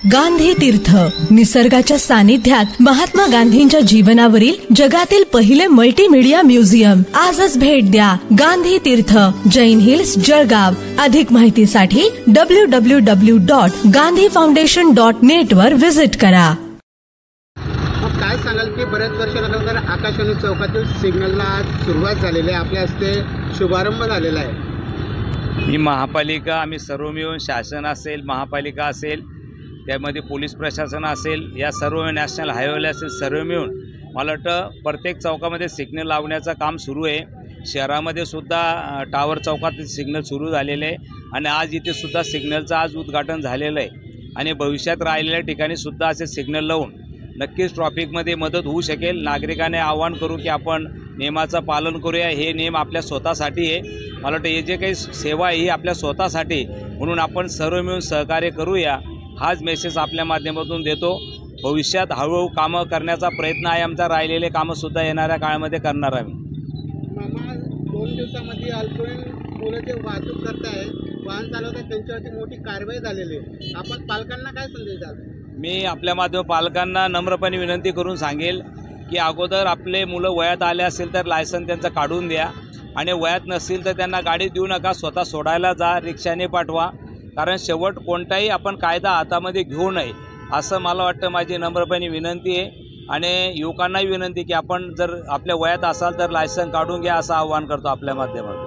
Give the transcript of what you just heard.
गांधी तीर्थ, निसर्गाच्या सानिध्यात महात्मा गांधींच्या जीवनावरील जगातील पहिले मल्टीमीडिया म्युझियम. आजच भेट द्या. गांधी तीर्थ, जैन हिल्स, जळगाव. अधिक माहितीसाठी www.gandhifoundation.net वर विजिट करा. काय सांगाल की बरेच वर्षानंतर आकाशवाणी चौकातील सिग्नलला आज सुरुवात झालेली आहे, आपल्या हस्ते शुभारंभ झालेला आहे. ही महापालिका, आम्ही सर्व मिळून, शासन असेल, महापालिका असेल, त्यामध्ये पोलीस प्रशासन असेल, या सर्व नॅशनल हायवेला असेल, सर्व मिळून मला वाटतं प्रत्येक चौकामध्ये सिग्नल लावण्याचं काम सुरू आहे. शहरामध्ये सुद्धा टावर चौकात सिग्नल सुरू झालेले आहे आणि आज इथे सुद्धा सिग्नलचं आज उद्घाटन झालेलं आहे आणि भविष्यात राहिलेल्या ठिकाणी सुद्धा असे सिग्नल लावून नक्कीच ट्रॉफिकमध्ये मदत होऊ शकेल. नागरिकांना आवाहन करू की आपण नियमाचं पालन करूया. हे नियम आपल्या स्वतःसाठी आहे. मला वाटतं हे जे काही सेवा आहे ही आपल्या स्वतःसाठी, म्हणून आपण सर्व मिळून सहकार्य करूया, हाच मेसेज आपल्या माध्यमातून देतो. भविष्यात हळूहळू कामं करण्याचा प्रयत्न आहे आमचा. राहिलेले कामंसुद्धा येणाऱ्या काळामध्ये करणार आम्ही. मामा, 2 दिवसामध्ये अल्पवयीन मुलं जे वाहतूक करताय, वाहन चालवतात, त्यांच्यावरती मोठी कारवाई झालेली आहे. आपण पालकांना काय संदेश द्याल? मी आपल्या माध्यम पालकांना नम्रपणे विनंती करून सांगेल की अगोदर आपले मुलं वयात आले असेल तर लायसन त्यांचं काढून द्या आणि वयात नसतील तर त्यांना गाडी देऊ नका. स्वतः सोडायला जा, रिक्षाने पाठवा. कारण शेवट कोणताही आपण कायदा हातामध्ये घेऊ नये असं मला वाटतं. माझी नम्रपणे विनंती आहे आणि युवकांनाही विनंती की आपण जर आपल्या वयात असाल तर लायसन काढून घ्या असं आवाहन करतो आपल्या माध्यमातून.